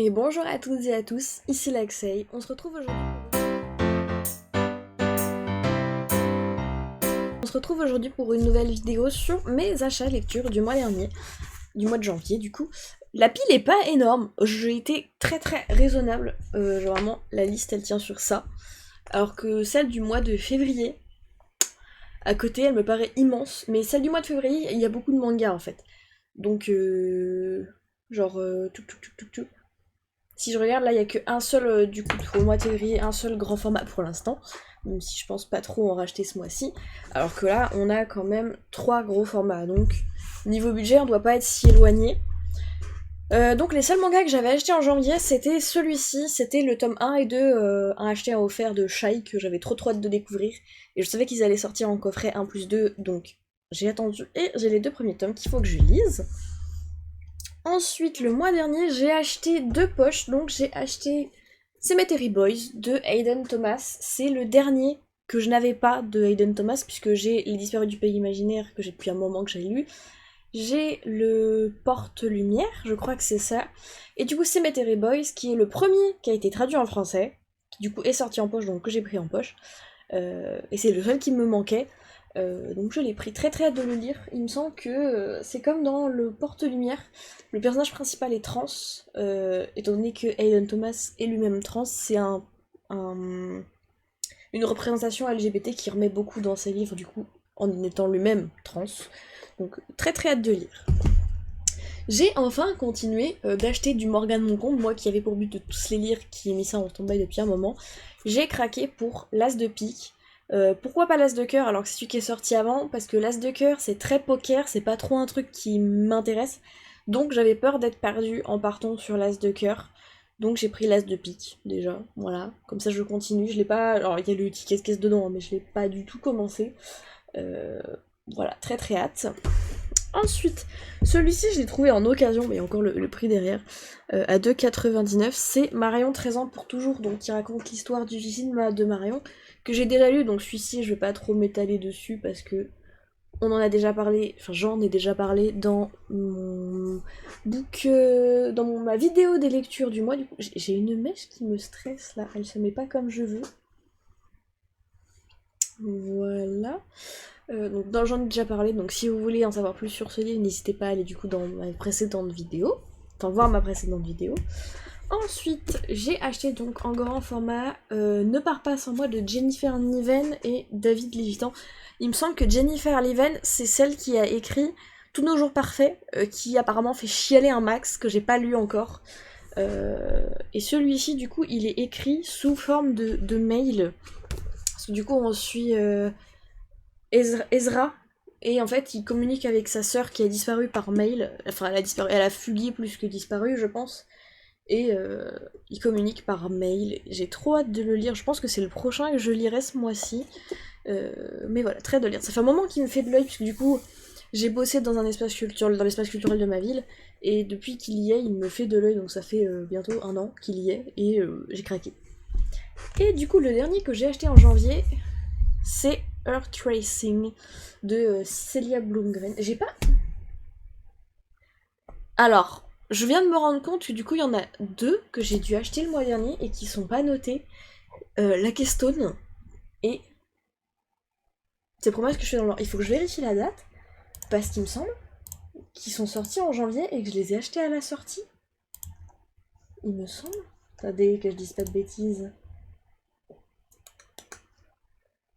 Et bonjour à toutes et à tous, ici Laxei. On se retrouve aujourd'hui pour une nouvelle vidéo sur mes achats lecture du mois dernier, du mois de janvier du coup. La pile est pas énorme, j'ai été très raisonnable, genre vraiment la liste elle tient sur ça. Alors que celle du mois de février, à côté elle me paraît immense, mais celle du mois de février il y a beaucoup de mangas en fait. Donc tout. Si je regarde, là, il n'y a qu'un seul, du coup, pour le mois de février, un seul grand format pour l'instant. Même si je pense pas trop en racheter ce mois-ci. Alors que là, on a quand même 3 gros formats. Donc, niveau budget, on doit pas être si éloigné. Donc, les seuls mangas que j'avais achetés en janvier, c'était celui-ci. C'était le tome 1 et 2, un acheté en offert de Shai, que j'avais trop hâte de découvrir. Et je savais qu'ils allaient sortir en coffret 1+2. Donc, j'ai attendu. Et j'ai les 2 premiers tomes qu'il faut que je lise. Ensuite, le mois dernier, j'ai acheté 2 poches, donc j'ai acheté Cemetery Boys de Hayden Thomas. C'est le dernier que je n'avais pas de Hayden Thomas, puisque j'ai Les Disparus du Pays Imaginaire, que j'ai depuis un moment que j'ai lu. J'ai le Porte-Lumière, je crois que c'est ça. Et du coup, Cemetery Boys, qui est le premier qui a été traduit en français, qui du coup est sorti en poche, donc que j'ai pris en poche. Et c'est le seul qui me manquait. Donc je l'ai pris très hâte de le lire. Il me semble que c'est comme dans le Porte-Lumière. Le personnage principal est trans, étant donné que Hayden Thomas est lui-même trans, c'est une représentation LGBT qui remet beaucoup dans ses livres, du coup, en étant lui-même trans. Donc très hâte de lire. J'ai enfin continué d'acheter du Morgane Moncombe, moi qui avais pour but de tous les lire, qui ai mis ça en stand-by depuis un moment. J'ai craqué pour l'As de pique. Pourquoi pas l'As de cœur alors que c'est celui qui est sorti avant? Parce que l'As de cœur c'est très poker, c'est pas trop un truc qui m'intéresse. Donc j'avais peur d'être perdue en partant sur l'As de cœur. Donc j'ai pris l'As de pique déjà, voilà. Comme ça je continue, je l'ai pas... Alors il y a le ticket de caisse dedans, hein, mais je l'ai pas du tout commencé. Voilà, très hâte. Ensuite, celui-ci je l'ai trouvé en occasion, mais il y a encore le prix derrière, à 2,99. C'est Marion 13 ans pour toujours, donc qui raconte l'histoire du film de Marion, que j'ai déjà lu, donc celui-ci je vais pas trop m'étaler dessus parce que on en a déjà parlé, enfin j'en ai déjà parlé dans mon book, ma vidéo des lectures du mois. Du coup, j'ai une mèche qui me stresse là, elle se met pas comme je veux. Voilà. Donc j'en ai déjà parlé, donc si vous voulez en savoir plus sur ce livre, n'hésitez pas à aller du coup dans ma précédente vidéo, enfin voir ma précédente vidéo. Ensuite, j'ai acheté donc en grand format Ne pars pas sans moi de Jennifer Niven et David Lévitan. Il me semble que Jennifer Niven, c'est celle qui a écrit Tous nos jours parfaits, qui apparemment fait chialer un max, que j'ai pas lu encore. Et celui-ci, du coup, il est écrit sous forme de mail. Parce que du coup, on suit Ezra, et en fait, il communique avec sa sœur qui a disparu par mail. Enfin, elle a disparu, elle a fugué plus que disparu, je pense. Et il communique par mail. J'ai trop hâte de le lire. Je pense que c'est le prochain que je lirai ce mois-ci. Mais voilà, très hâte de le lire. Ça fait un moment qu'il me fait de l'œil, puisque du coup, j'ai bossé dans l'espace culturel de ma ville. Et depuis qu'il y est, il me fait de l'œil. Donc ça fait bientôt un an qu'il y est. Et j'ai craqué. Et du coup, le dernier que j'ai acheté en janvier, c'est Earth Tracing de Celia Blumgren. J'ai pas... Alors, je viens de me rendre compte que du coup, il y en a 2 que j'ai dû acheter le mois dernier et qui sont pas notés. La Keystone et... C'est promesse que je suis dans le... Il faut que je vérifie la date, parce qu'il me semble qu'ils sont sortis en janvier et que je les ai achetés à la sortie. Il me semble. Attendez, que je dise pas de bêtises.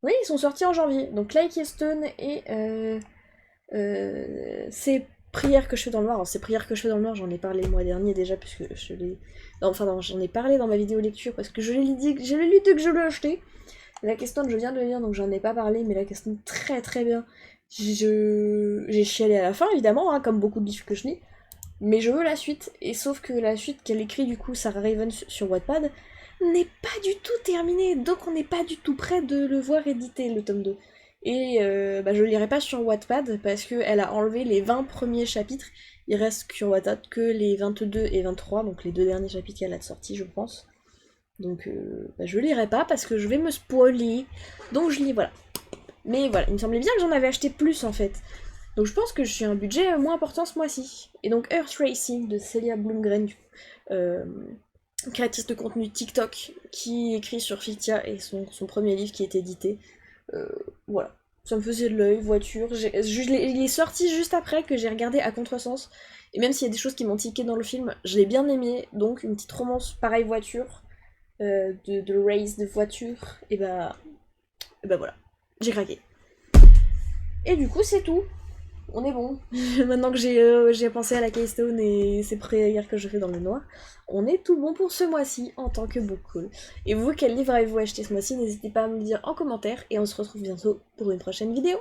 Oui, ils sont sortis en janvier. Donc Like Keystone et... c'est Prières que je fais dans le noir. Alors, c'est Prières que je fais dans le noir, j'en ai parlé le mois dernier déjà, puisque je l'ai... Enfin non, j'en ai parlé dans ma vidéo lecture, parce que je l'ai lu dès que je l'ai acheté. La Keystone, je viens de le lire, donc j'en ai pas parlé, mais la Keystone, très bien. J'ai chialé à la fin, évidemment, hein, comme beaucoup de livres que je lis. Mais je veux la suite, et sauf que la suite qu'elle écrit, du coup, Sarah Raven sur Wattpad, n'est pas du tout terminée, donc on n'est pas du tout près de le voir éditer, le tome 2. Et je lirai pas sur Wattpad parce qu'elle a enlevé les 20 premiers chapitres. Il reste sur Wattpad que les 22 et 23, donc les 2 derniers chapitres qu'elle a sortis, je pense. Donc je lirai pas parce que je vais me spoiler. Donc je lis, voilà. Mais voilà, il me semblait bien que j'en avais acheté plus en fait. Donc je pense que je suis un budget moins important ce mois-ci. Et donc Earth Racing de Celia Blumgren, créatrice de contenu TikTok, qui écrit sur Fictia et son premier livre qui est édité. Voilà. Ça me faisait de l'œil, voiture. Il est sorti juste après que j'ai regardé à contresens. Et même s'il y a des choses qui m'ont tiqué dans le film, je l'ai bien aimé. Donc une petite romance pareille voiture, de race de voiture, et bah voilà. J'ai craqué. Et du coup c'est tout. On est bon. Maintenant que j'ai pensé à la Keystone et c'est prières que je fais dans le noir, on est tout bon pour ce mois-ci en tant que book haul. Et vous, quel livre avez-vous acheté ce mois-ci? N'hésitez pas à me le dire en commentaire et on se retrouve bientôt pour une prochaine vidéo.